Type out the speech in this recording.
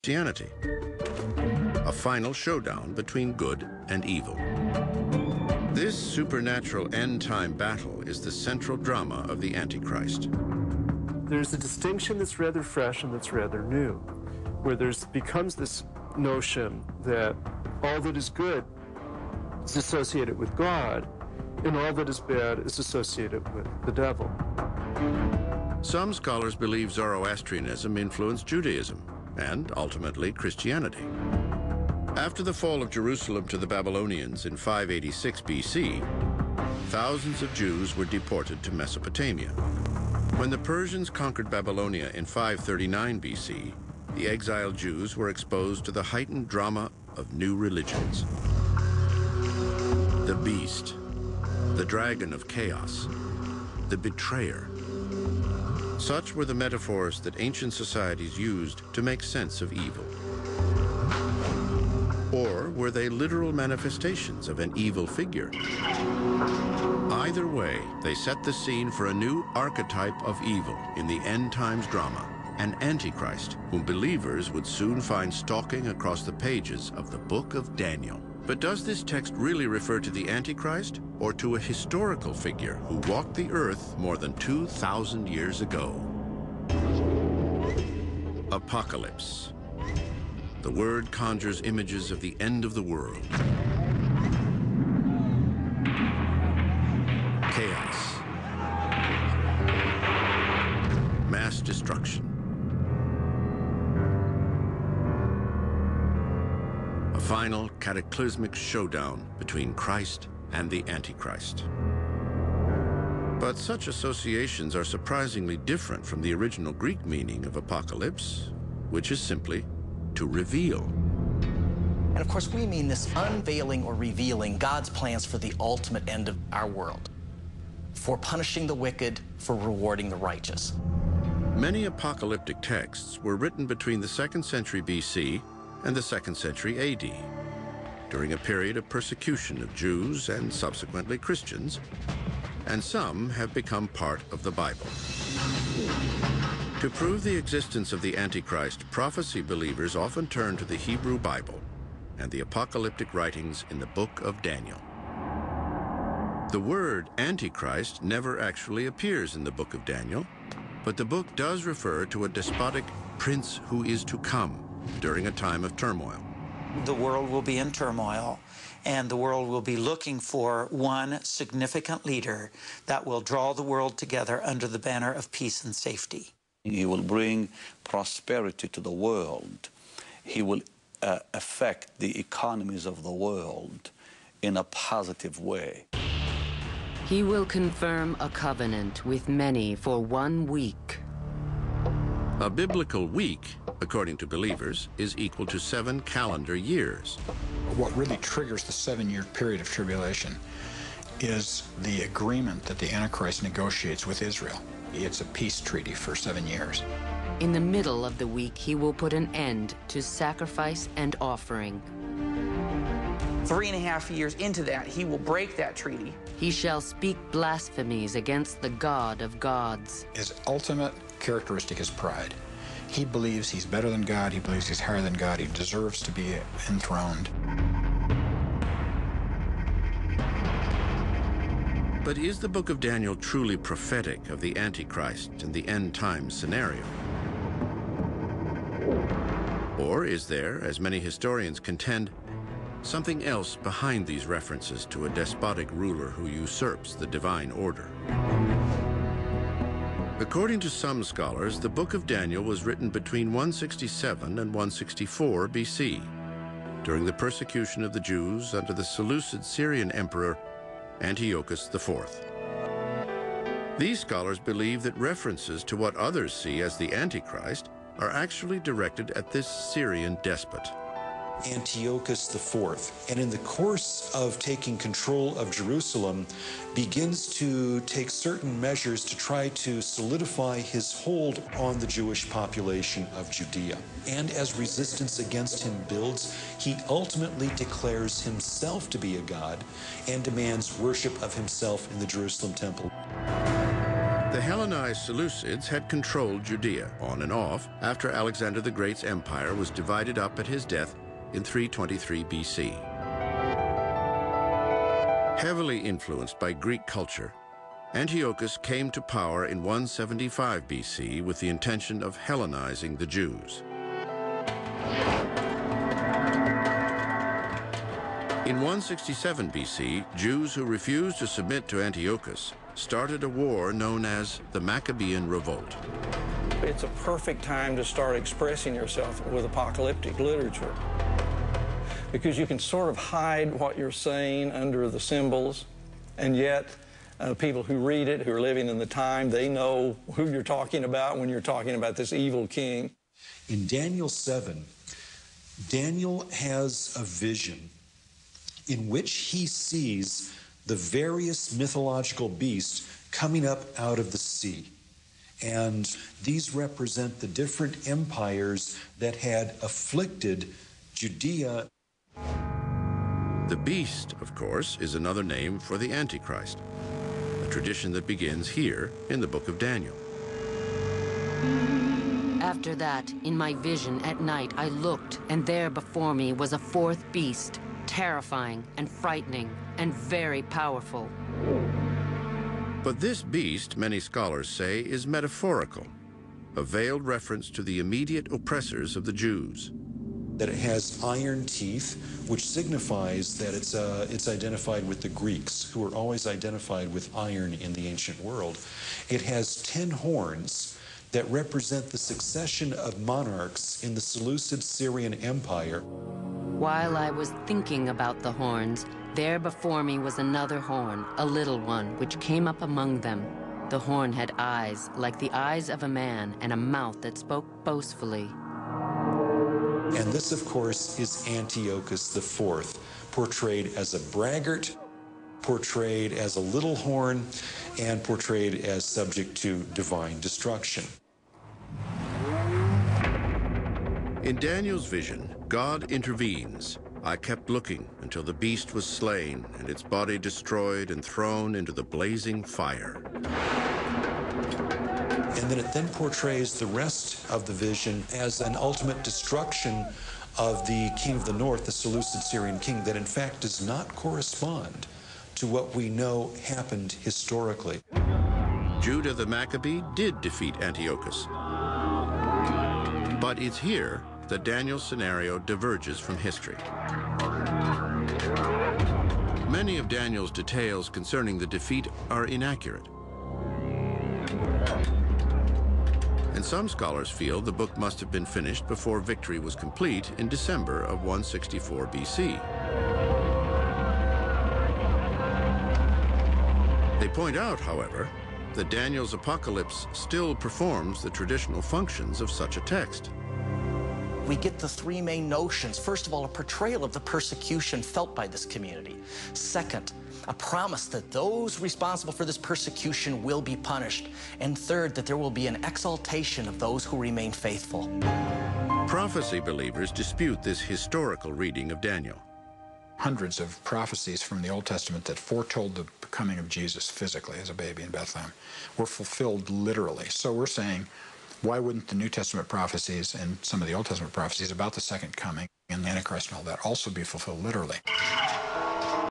Christianity. A final showdown between good and evil. This supernatural end-time battle is the central drama of the Antichrist. There's a distinction that's rather fresh and that's rather new, where becomes this notion that all that is good is associated with God, and all that is bad is associated with the devil. Some scholars believe Zoroastrianism influenced Judaism and ultimately Christianity. After the fall of Jerusalem to the Babylonians in 586 BC, thousands of Jews were deported to Mesopotamia. When the Persians conquered Babylonia in 539 BC, the exiled Jews were exposed to the heightened drama of new religions. The beast, the dragon of chaos, the betrayer. Such were the metaphors that ancient societies used to make sense of evil. Or were they literal manifestations of an evil figure? Either way, they set the scene for a new archetype of evil in the end times drama, an Antichrist whom believers would soon find stalking across the pages of the book of Daniel. But does this text really refer to the Antichrist or to a historical figure who walked the earth more than 2,000 years ago? Apocalypse. The word conjures images of the end of the world. Chaos. Mass destruction. A final cataclysmic showdown between Christ and the Antichrist. But such associations are surprisingly different from the original Greek meaning of apocalypse, which is simply to reveal. And of course, we mean this unveiling or revealing God's plans for the ultimate end of our world, for punishing the wicked, for rewarding the righteous. Many apocalyptic texts were written between the 2nd century BC and the 2nd century AD, during a period of persecution of Jews and subsequently Christians, and some have become part of the Bible. To prove the existence of the Antichrist, prophecy believers often turn to the Hebrew Bible and the apocalyptic writings in the book of Daniel. The word Antichrist never actually appears in the book of Daniel, but the book does refer to a despotic prince who is to come during a time of turmoil. The world will be in turmoil, and the world will be looking for one significant leader that will draw the world together under the banner of peace and safety. He will bring prosperity to the world. He will affect the economies of the world in a positive way. He will confirm a covenant with many for 1 week. A biblical week, according to believers, is equal to 7 calendar years. What really triggers the 7-year period of tribulation is the agreement that the Antichrist negotiates with Israel. It's a peace treaty for 7 years. In the middle of the week, he will put an end to sacrifice and offering. 3.5 years into that, he will break that treaty. He shall speak blasphemies against the God of gods. His ultimate characteristic is pride. He believes he's better than God. He believes he's higher than God. He deserves to be enthroned. But is the book of Daniel truly prophetic of the Antichrist and the end times scenario? Or is there, as many historians contend, something else behind these references to a despotic ruler who usurps the divine order? According to some scholars, the book of Daniel was written between 167 and 164 BC, during the persecution of the Jews under the Seleucid Syrian emperor Antiochus IV. These scholars believe that references to what others see as the Antichrist are actually directed at this Syrian despot. Antiochus IV, and in the course of taking control of Jerusalem, begins to take certain measures to try to solidify his hold on the Jewish population of Judea. And as resistance against him builds, he ultimately declares himself to be a god and demands worship of himself in the Jerusalem temple. The Hellenized Seleucids had controlled Judea on and off after Alexander the Great's empire was divided up at his death in 323 BC. Heavily influenced by Greek culture, Antiochus came to power in 175 BC with the intention of Hellenizing the Jews. In 167 BC, Jews who refused to submit to Antiochus started a war known as the Maccabean Revolt. It's a perfect time to start expressing yourself with apocalyptic literature, because you can sort of hide what you're saying under the symbols, and yet people who read it, who are living in the time, they know who you're talking about when you're talking about this evil king. In Daniel 7, Daniel has a vision in which he sees the various mythological beasts coming up out of the sea. And these represent the different empires that had afflicted Judea. The beast, of course, is another name for the Antichrist, a tradition that begins here in the book of Daniel. After that, in my vision at night, I looked, and there before me was a fourth beast, terrifying and frightening and very powerful. But this beast, many scholars say, is metaphorical, a veiled reference to the immediate oppressors of the Jews. That it has iron teeth, which signifies that it's identified with the Greeks, who were always identified with iron in the ancient world. It has 10 horns that represent the succession of monarchs in the Seleucid Syrian Empire. While I was thinking about the horns, there before me was another horn, a little one, which came up among them. The horn had eyes like the eyes of a man and a mouth that spoke boastfully. And this, of course, is Antiochus IV, portrayed as a braggart, portrayed as a little horn, and portrayed as subject to divine destruction. In Daniel's vision, God intervenes. I kept looking until the beast was slain and its body destroyed and thrown into the blazing fire. And then it then portrays the rest of the vision as an ultimate destruction of the king of the north, the Seleucid Syrian king, that in fact does not correspond to what we know happened historically. Judah the Maccabee did defeat Antiochus. But it's here that Daniel's scenario diverges from history. Many of Daniel's details concerning the defeat are inaccurate. And some scholars feel the book must have been finished before victory was complete in December of 164 BC. They point out, however, that Daniel's apocalypse still performs the traditional functions of such a text. We get the three main notions. First of all, a portrayal of the persecution felt by this community. Second, a promise that those responsible for this persecution will be punished. And third, that there will be an exaltation of those who remain faithful. Prophecy believers dispute this historical reading of Daniel. Hundreds of prophecies from the Old Testament that foretold the coming of Jesus physically as a baby in Bethlehem were fulfilled literally. So we're saying, why wouldn't the New Testament prophecies and some of the Old Testament prophecies about the second coming and the Antichrist and all that also be fulfilled literally?